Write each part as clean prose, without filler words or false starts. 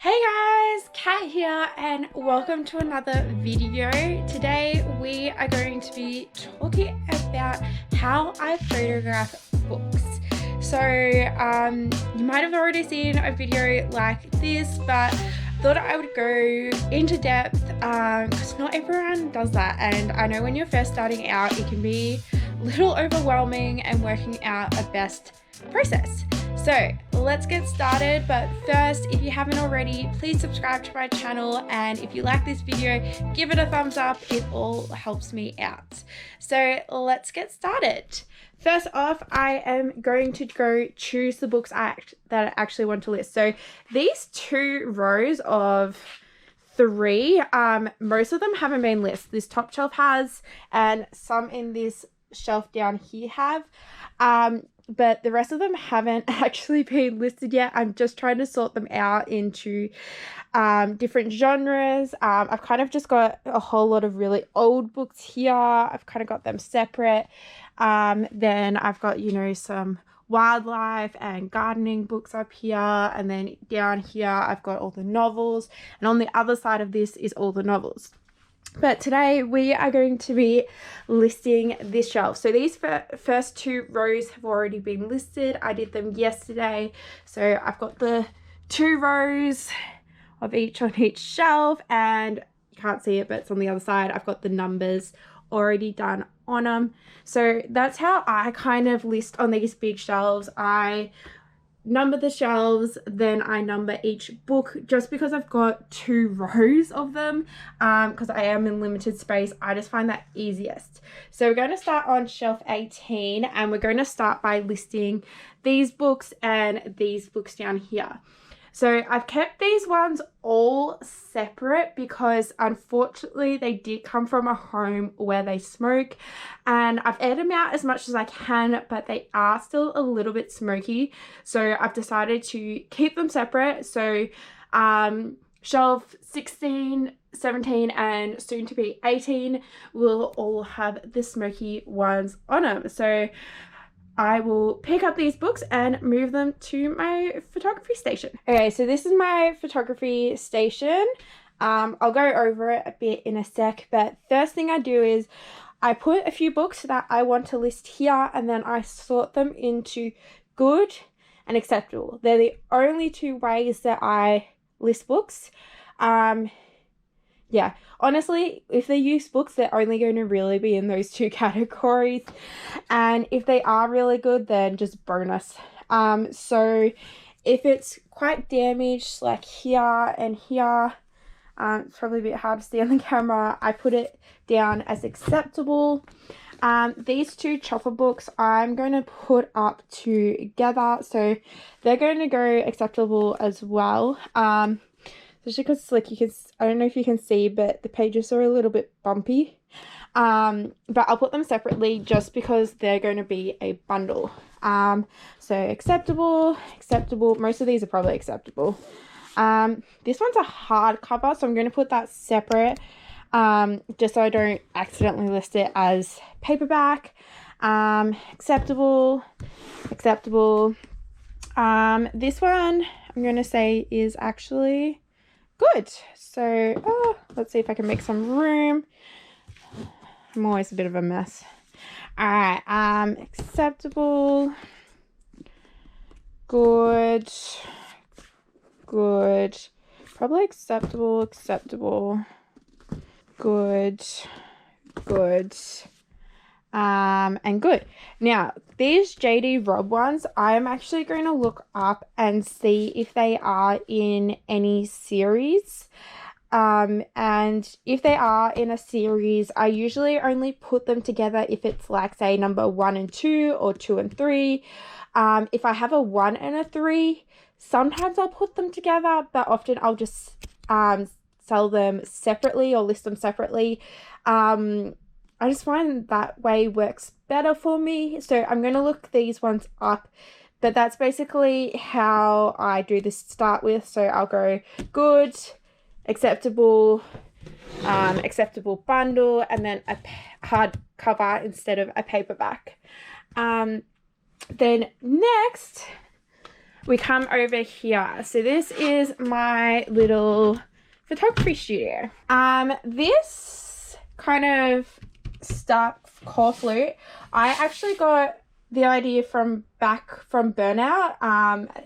Hey guys, Kat here and welcome to another video. Today we are going to be talking about how I photograph books. So you might have already seen a video like this, but I thought I would go into depth because not everyone does that, and I know when you're first starting out it can be a little overwhelming and working out a best process. So let's get started, but first, if you haven't already, please subscribe to my channel, and if you like this video, give it a thumbs up. It all helps me out. So let's get started. First off, I am going to go choose the books that I actually want to list. So these two rows of three, most of them haven't been listed. This top shelf has, and some in this shelf down here have. But the rest of them haven't actually been listed yet. I'm just trying to sort them out into different genres. I've kind of just got a whole lot of really old books here. I've kind of got them separate. Then I've got, some wildlife and gardening books up here. And then down here, I've got all the novels. And on the other side of this is all the novels. But today we are going to be listing this shelf. So these first two rows have already been listed. I did them yesterday. So I've got the two rows of each on each shelf, and you can't see it, but it's on the other side. I've got the numbers already done on them. So that's how I kind of list on these big shelves. I number the shelves, then I number each book, just because I've got two rows of them, because I am in limited space. I just find that easiest. So we're going to start on shelf 18, and we're going to start by listing these books and these books down here. So I've kept these ones all separate because unfortunately they did come from a home where they smoke, and I've aired them out as much as I can, but they are still a little bit smoky. So I've decided to keep them separate. So shelf 16, 17 and soon to be 18 will all have the smoky ones on them. So I will pick up these books and move them to my photography station. Okay, so this is my photography station. I'll go over it a bit in a sec, but first thing I do is I put a few books that I want to list here, and then I sort them into good and acceptable. They're the only two ways that I list books. Yeah, honestly, if they're used books, they're only going to really be in those two categories. And if they are really good, then just bonus. So if it's quite damaged, like here and here, it's probably a bit hard to see on the camera, I put it down as acceptable. These two chopper books I'm going to put up together, so they're going to go acceptable as well. Just because, like, I don't know if you can see, but the pages are a little bit bumpy. But I'll put them separately just because they're going to be a bundle. So acceptable. Most of these are probably acceptable. This one's a hardcover, so I'm going to put that separate, just so I don't accidentally list it as paperback. Acceptable. This one I'm going to say is actually good. So let's see if I can make some room. I'm always a bit of a mess. All right, acceptable, good, probably acceptable, good, and good. Now these JD Robb ones, I'm actually going to look up and see if they are in any series. And if they are in a series, I usually only put them together if it's like, say, number 1 and 2 or 2 and 3. If I have a 1 and a 3, sometimes I'll put them together, but often I'll just sell them separately or list them separately. I just find that way works better for me. So I'm going to look these ones up, but that's basically how I do this to start with. So I'll go good, acceptable, acceptable bundle, and then a hard cover instead of a paperback. Then next we come over here. So this is my little photography studio. This kind of core flute, I actually got the idea from Burnout,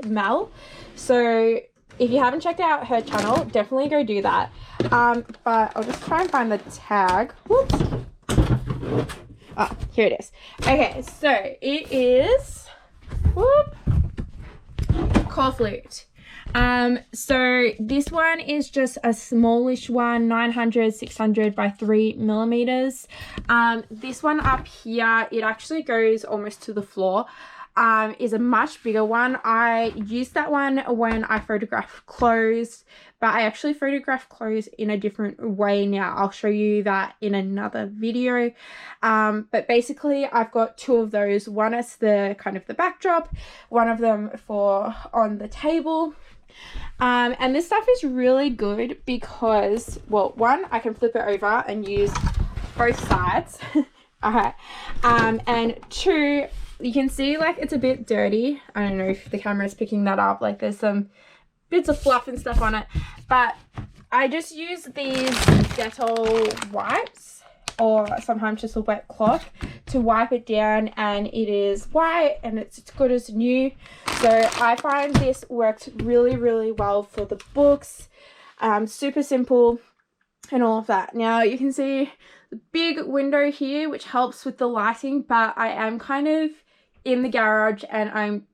Mel. So if you haven't checked out her channel, definitely go do that. But I'll just try and find the tag. Whoops. Oh, here it is. Okay, so it is core flute. So this one is just a smallish one, 900 600 by 3 millimeters. This one up here, it actually goes almost to the floor, is a much bigger one. I used that one when I photograph clothes, but I actually photograph clothes in a different way now. I'll show you that in another video. But basically I've got two of those. One is the kind of the backdrop, one of them for on the table. And this stuff is really good because, well, one, I can flip it over and use both sides. Alright. And two, you can see like it's a bit dirty. I don't know if the camera is picking that up. Like there's some bits of fluff and stuff on it. But I just use these Dettol wipes, or sometimes just a wet cloth, to wipe it down, and it is white and it's as good as new. So I find this works really, really well for the books. Super simple and all of that. Now you can see the big window here, which helps with the lighting, but I am kind of in the garage and I'm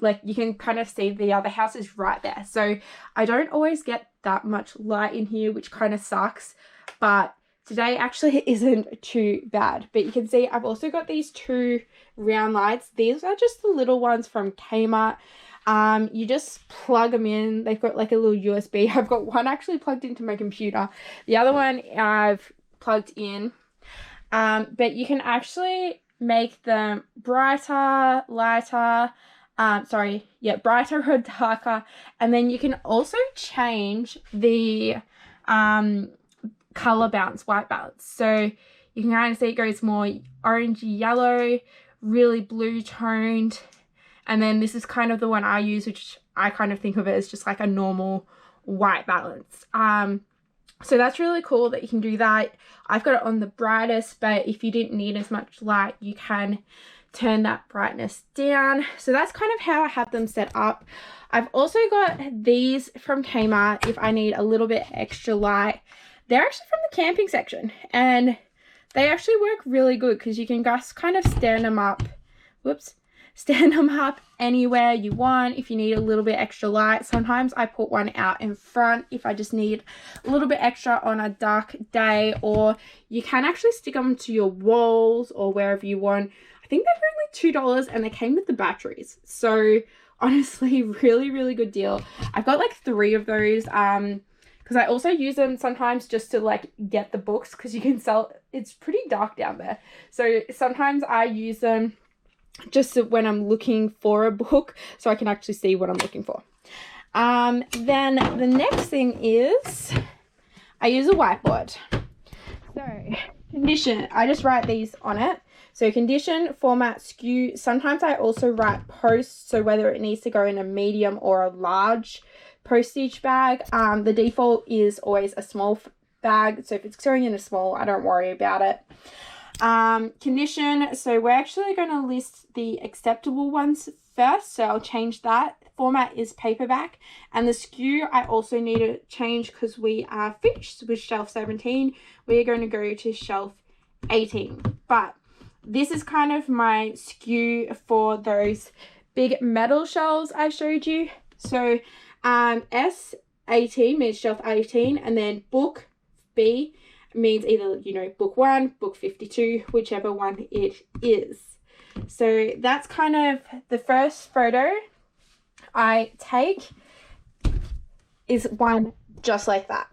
like, you can kind of see the other house is right there. So I don't always get that much light in here, which kind of sucks, but today actually isn't too bad. But you can see I've also got these two round lights. These are just the little ones from Kmart. You just plug them in. They've got like a little USB. I've got one actually plugged into my computer. The other one I've plugged in. But you can actually make them brighter, lighter, brighter or darker. And then you can also change the color balance, white balance. So you can kind of see it goes more orangey yellow, really blue toned. And then this is kind of the one I use, which I kind of think of it as just like a normal white balance. So that's really cool that you can do that. I've got it on the brightest, but if you didn't need as much light, you can turn that brightness down. So that's kind of how I have them set up. I've also got these from Kmart if I need a little bit extra light. They're actually from the camping section, and they actually work really good because you can just kind of stand them up. Stand them up anywhere you want if you need a little bit extra light. Sometimes I put one out in front if I just need a little bit extra on a dark day, or you can actually stick them to your walls or wherever you want. I think they were only $2 and they came with the batteries. So honestly, really, really good deal. I've got like 3 of those because I also use them sometimes just to like get the books, because you can sell, it's pretty dark down there. So sometimes I use them just so when I'm looking for a book, so I can actually see what I'm looking for. Then the next thing is I use a whiteboard. So condition, I just write these on it. So condition, format, SKU. Sometimes I also write post, so whether it needs to go in a medium or a large postage bag. The default is always a small bag, so if it's going in a small, I don't worry about it. Condition, so we're actually going to list the acceptable ones first, so I'll change that. Format is paperback, and the SKU I also need to change because we are finished with shelf 17. We're going to go to shelf 18, but this is kind of my SKU for those big metal shelves I showed you. So S18 means shelf 18, and then book B means either, you know, book 1, book 52, whichever one it is. So that's kind of the first photo I take is one just like that.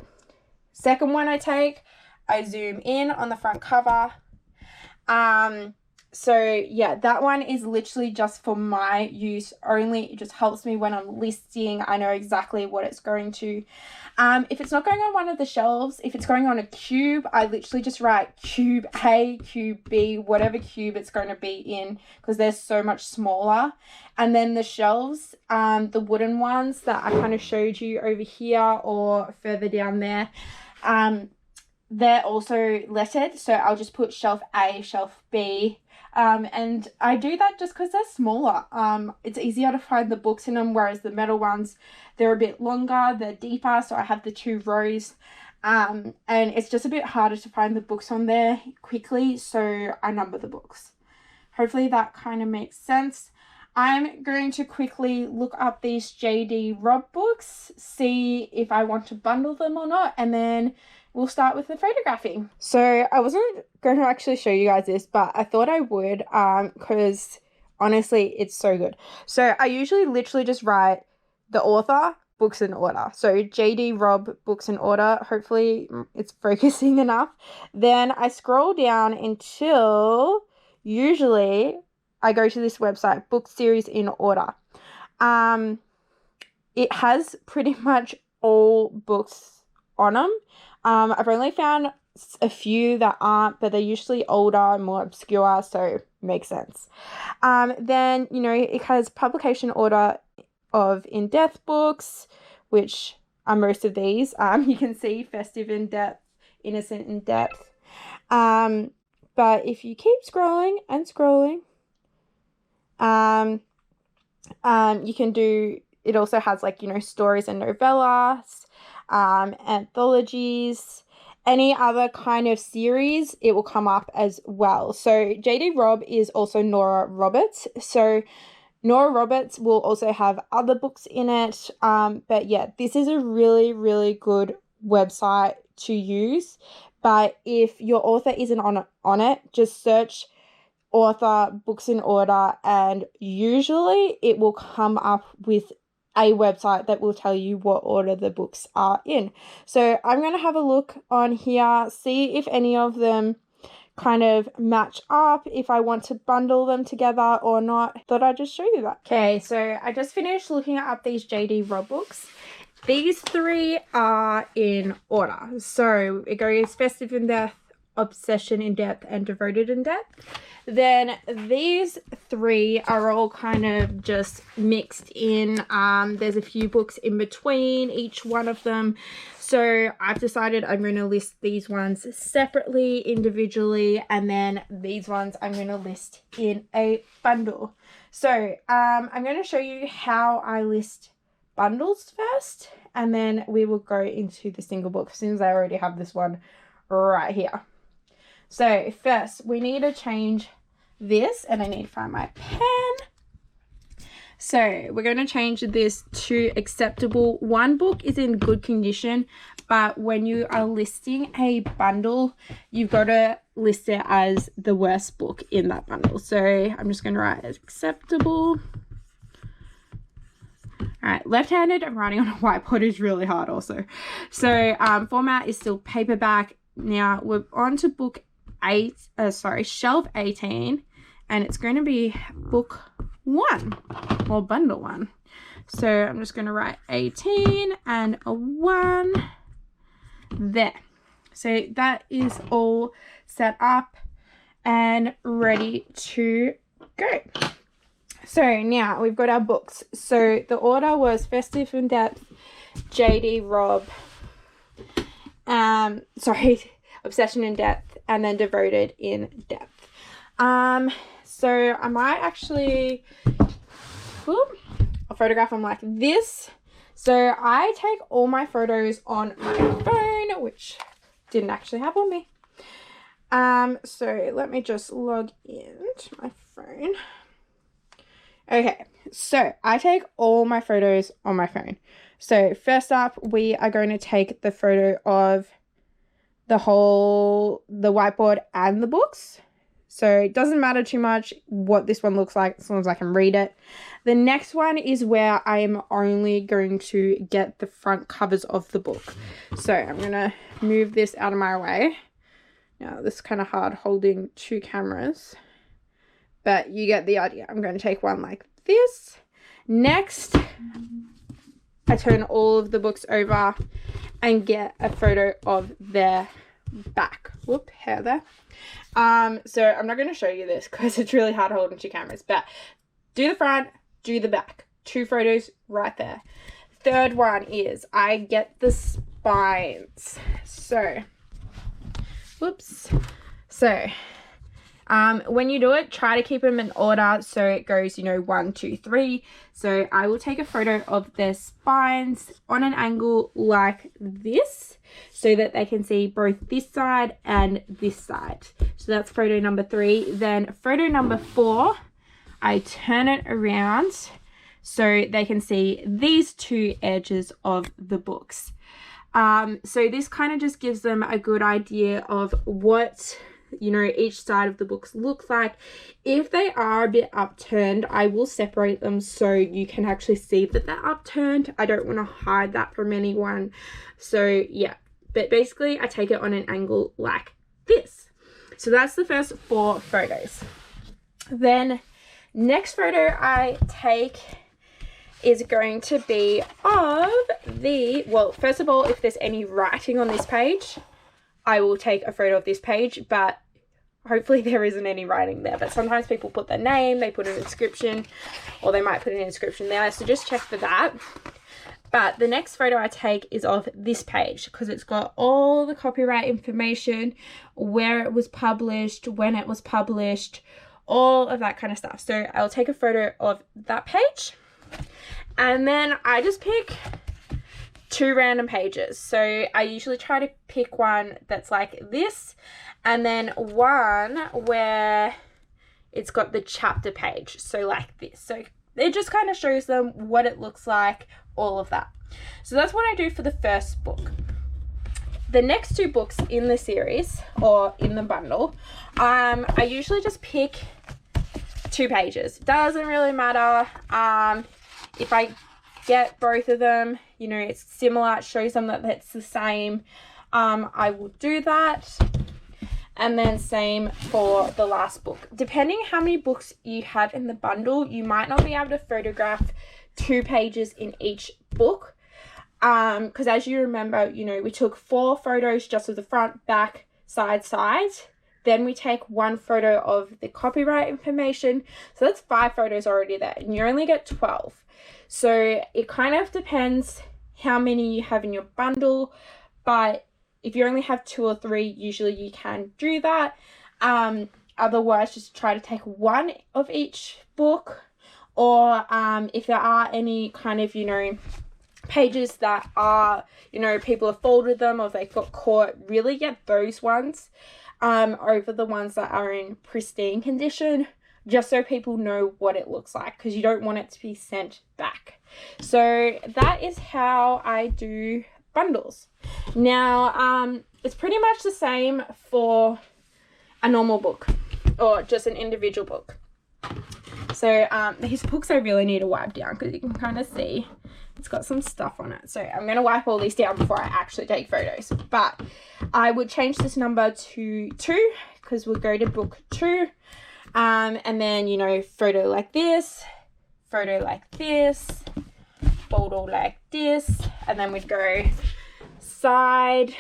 Second one I take, I zoom in on the front cover. So yeah, that one is literally just for my use only. It just helps me when I'm listing. I know exactly what it's going to. If it's not going on one of the shelves, if it's going on a cube, I literally just write cube A, cube B, whatever cube it's going to be in, because they're so much smaller. And then the shelves, the wooden ones that I kind of showed you over here or further down there, they're also lettered. So I'll just put shelf A, shelf B. And I do that just because they're smaller. It's easier to find the books in them, whereas the metal ones, they're a bit longer, they're deeper, so I have the 2 rows. And it's just a bit harder to find the books on there quickly, so I number the books. Hopefully that kind of makes sense. I'm going to quickly look up these JD Robb books, see if I want to bundle them or not, and then we'll start with the photographing. So I wasn't going to actually show you guys this, but I thought I would, because honestly, it's so good. So I usually literally just write the author, books in order. So JD Robb, books in order. Hopefully it's focusing enough. Then I scroll down until usually I go to this website, book series in order. It has pretty much all books on them. I've only found a few that aren't, but they're usually older, more obscure, so makes sense. Then, you know, it has publication order of in-depth books, which are most of these. You can see festive in-depth, innocent in-depth. But if you keep scrolling and scrolling, you can do, it also has like, you know, stories and novellas, anthologies, any other kind of series, it will come up as well. So JD Robb is also Nora Roberts. So Nora Roberts will also have other books in it. But yeah, this is a really, really good website to use. But if your author isn't on it, just search author, books in order, and usually it will come up with a website that will tell you what order the books are in. So I'm going to have a look on here, see if any of them kind of match up, if I want to bundle them together or not. Thought I'd just show you that. Okay, so I just finished looking up these JD Robb books. These 3 are in order. So it goes festive in depth, obsession in depth, and devoted in depth. Then these 3 are all kind of just mixed in. There's a few books in between each one of them. So I've decided I'm going to list these ones separately, individually, and then these ones I'm going to list in a bundle. So I'm going to show you how I list bundles first, and then we will go into the single book since I already have this one right here. So first we need to change this, and I need to find my pen. So we're going to change this to acceptable. One book is in good condition, but when you are listing a bundle, you've got to list it as the worst book in that bundle. So I'm just going to write acceptable. All right, left-handed and writing on a whiteboard is really hard also. So format is still paperback. Now we're on to book shelf 18, and it's going to be book 1 or bundle 1. So I'm just going to write 18 and a 1 there. So that is all set up and ready to go. So now we've got our books. So the order was festive in depth, JD Robb, obsession in depth, and then devoted in depth. So I might actually a photograph them like this. So I take all my photos on my phone, which didn't actually have on me. So let me just log into my phone. Okay, so I take all my photos on my phone. So first up, we are going to take the photo of the whiteboard and the books. So it doesn't matter too much what this one looks like as long as I can read it. The next one is where I am only going to get the front covers of the book. So I'm going to move this out of my way. Now this is kind of hard holding 2 cameras. but you get the idea. I'm going to take one like this. Next, I turn all of the books over and get a photo of their back. Whoop, hair there. So I'm not going to show you this because it's really hard holding two cameras, but do the front, do the back. 2 photos right there. Third one is I get the spines. So, whoops. So, when you do it, try to keep them in order so it goes, 1, 2, 3. So I will take a photo of their spines on an angle like this so that they can see both this side and this side. So that's photo number 3. Then photo number 4, I turn it around so they can see these 2 edges of the books. So this kind of just gives them a good idea of what each side of the books look like. If they are a bit upturned, I will separate them so you can actually see that they're upturned. I don't want to hide that from anyone. So yeah, but basically I take it on an angle like this. So that's the first 4 photos. Then next photo I take is going to be of the, well, first of all, if there's any writing on this page, I will take a photo of this page, but hopefully there isn't any writing there. But sometimes people put their name, they put an inscription, or they might put an inscription there. So just check for that. But the next photo I take is of this page because it's got all the copyright information, where it was published, when it was published, all of that kind of stuff. So I'll take a photo of that page. And then I just pick 2 random pages. So I usually try to pick one that's like this, and then one where it's got the chapter page, so like this. So it just kind of shows them what it looks like, all of that. So that's what I do for the first book. The next 2 books in the series or in the bundle, I usually just pick 2 pages. Doesn't really matter. If I get both of them, it's similar, it shows them that it's the same, I will do that. And then same for the last book. Depending how many books you have in the bundle, you might not be able to photograph 2 pages in each book. Because as you remember, we took 4 photos just of the front, back, sides. Then we take 1 photo of the copyright information. So that's 5 photos already there, and you only get 12. So it kind of depends how many you have in your bundle, but if you only have 2 or 3, usually you can do that. Otherwise, just try to take 1 of each book, or if there are any kind of, pages that are, people have folded them or they've got caught, really get those ones over the ones that are in pristine condition, just so people know what it looks like, because you don't want it to be sent back. So that is how I do bundles. Now, it's pretty much the same for a normal book or just an individual book. So these books I really need to wipe down because you can kind of see it's got some stuff on it. So I'm going to wipe all these down before I actually take photos. But I would change this number to 2 because we'll go to book 2. And then, photo like this, photo like this, photo like this, and then we'd go side,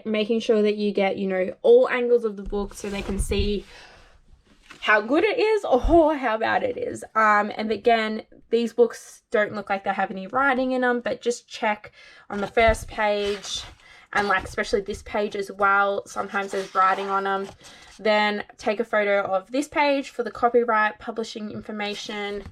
making sure that you get, all angles of the book so they can see how good it is or how bad it is. And again, these books don't look like they have any writing in them, but just check on the first page and like especially this page as well. Sometimes there's writing on them. Then take a photo of this page for the copyright, publishing information,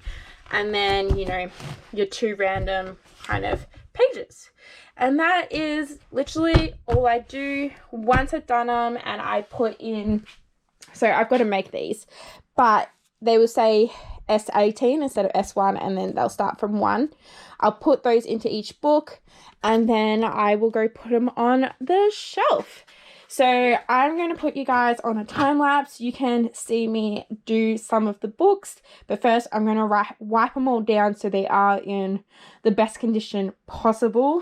and then, your 2 random kind of pages. And that is literally all I do. Once I've done them and I put in, so I've got to make these, but they will say S18 instead of S1, and then they'll start from 1. I'll put those into each book, and then I will go put them on the shelf. So I'm going to put you guys on a time lapse. You can see me do some of the books, but first I'm going to wipe them all down so they are in the best condition possible.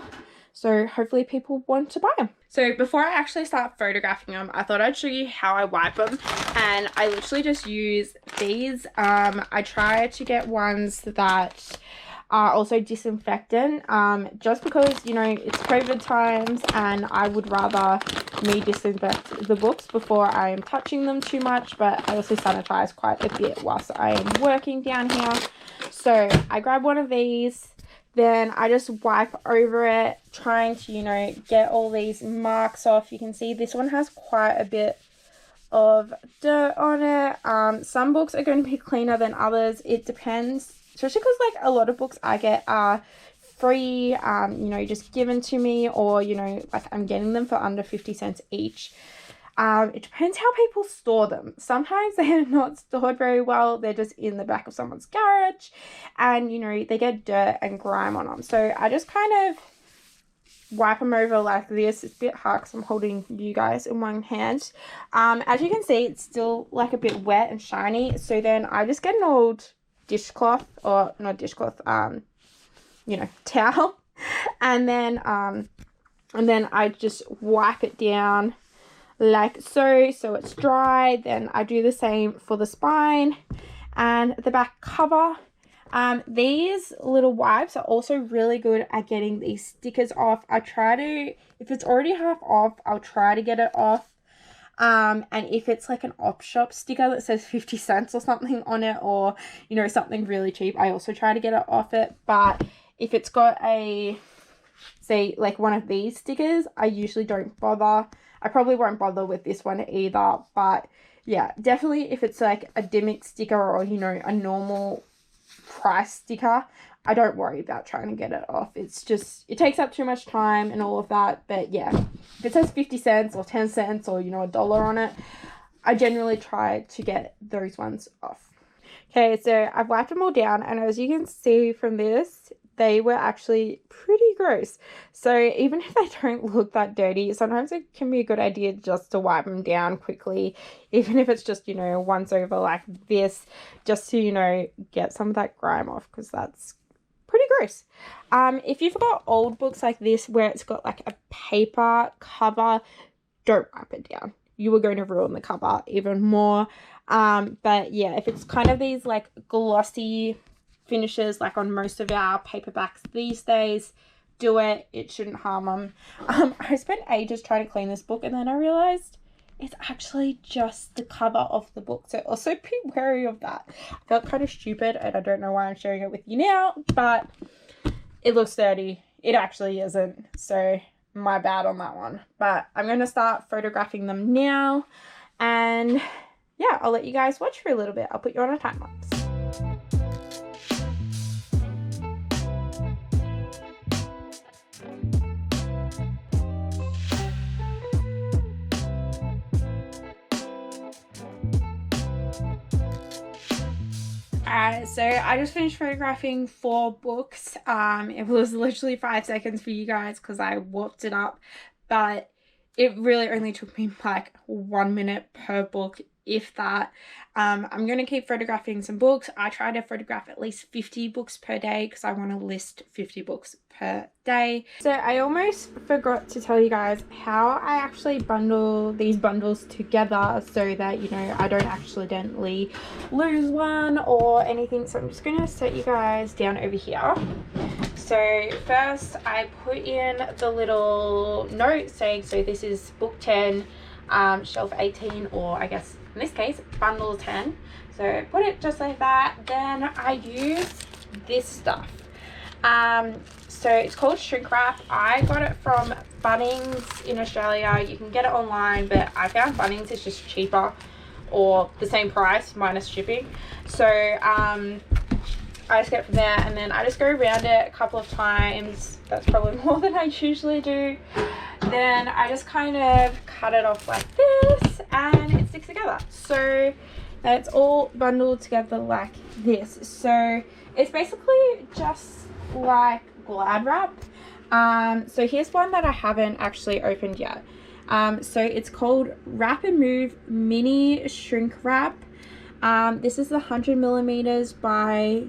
So hopefully people want to buy them. So before I actually start photographing them, I thought I'd show you how I wipe them. And I literally just use these. I try to get ones that are also disinfectant, just because, you know, it's COVID times and I would rather me disinfect the books before I am touching them too much, but I also sanitize quite a bit whilst I am working down here. So I grab one of these, then I just wipe over it, trying to, you know, get all these marks off. You can see this one has quite a bit of dirt on it. Some books are going to be cleaner than others. It depends, especially because like a lot of books I get are free, you know, just given to me, or, you know, like I'm getting them for under 50 cents each. It depends how people store them. Sometimes they're not stored very well. They're just in the back of someone's garage and, you know, they get dirt and grime on them. So I just kind of wipe them over like this. It's a bit hard because I'm holding you guys in one hand. As you can see, it's still like a bit wet and shiny. So then I just get an old dishcloth, or not dishcloth, you know, towel. And then I just wipe it down like so it's dry. Then I do the same for the spine and the back cover. These little wipes are also really good at getting these stickers off. I try to, if it's already half off, I'll try to get it off. And if it's like an op shop sticker that says 50 cents or something on it, or, you know, something really cheap, I also try to get it off it. But if it's got a, say, like one of these stickers, I usually don't bother. I probably won't bother with this one either, but yeah, definitely if it's like a gimmick sticker or, you know, a normal price sticker, I don't worry about trying to get it off. It's just, it takes up too much time and all of that. But yeah, if it says 50 cents or 10 cents or, you know, $1 on it, I generally try to get those ones off. Okay, so I've wiped them all down, and as you can see from this, they were actually pretty gross. So even if they don't look that dirty, sometimes it can be a good idea just to wipe them down quickly, even if it's just, you know, once over like this, just to, you know, get some of that grime off, because that's pretty gross. If you've got old books like this where it's got like a paper cover, don't wipe it down. You are going to ruin the cover even more. But yeah, if it's kind of these like glossy finishes like on most of our paperbacks these days, do it. It shouldn't harm them. I spent ages trying to clean this book, and then I realized it's actually just the cover of the book. So also be wary of that. I felt kind of stupid, and I don't know why I'm sharing it with you now, but it looks dirty. It actually isn't. So my bad on that one. But I'm going to start photographing them now. And yeah, I'll let you guys watch for a little bit. I'll put you on a time lapse. So I just finished photographing 4 books. It was literally 5 seconds for you guys because I warped it up, but it really only took me like 1 minute per book, if that. I'm going to keep photographing some books. I try to photograph at least 50 books per day because I want to list 50 books per day. So I almost forgot to tell you guys how I actually bundle these bundles together so that, you know, I don't accidentally lose one or anything. So I'm just going to set you guys down over here. So first I put in the little note saying, so this is book 10, shelf 18, or I guess in this case bundle 10. So put it just like that. Then I use this stuff. So it's called shrink wrap. I got it from Bunnings in Australia. You can get it online, but I found Bunnings is just cheaper, or the same price minus shipping. So I just get it from there, and then I just go around it a couple of times. That's probably more than I usually do. Then I just kind of cut it off like this, and it sticks together. So it's all bundled together like this. So it's basically just like Glad wrap. So here's one that I haven't actually opened yet. So it's called Wrap and Move Mini Shrink Wrap. This is the 100 millimeters by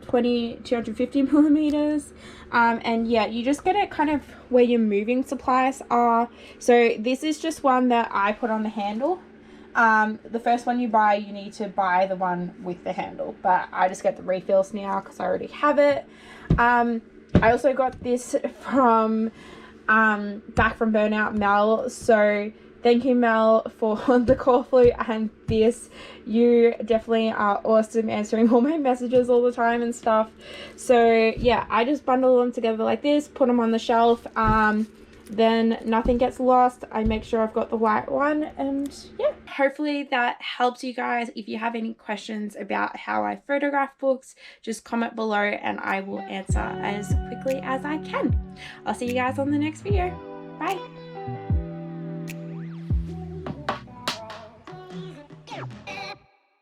250 millimeters. And yeah, you just get it kind of where your moving supplies are. So this is just one that I put on the handle. The first one you buy, you need to buy the one with the handle, but I just get the refills now because I already have it. I also got this from back from Burnout Mel, so thank you, Mel, for the call flute and this. You definitely are awesome answering all my messages all the time and stuff. So yeah, I just bundle them together like this, put them on the shelf. Then nothing gets lost. I make sure I've got the white one, and yeah, hopefully that helps you guys. If you have any questions about how I photograph books, just comment below and I will answer as quickly as I can. I'll see you guys on the next video. Bye.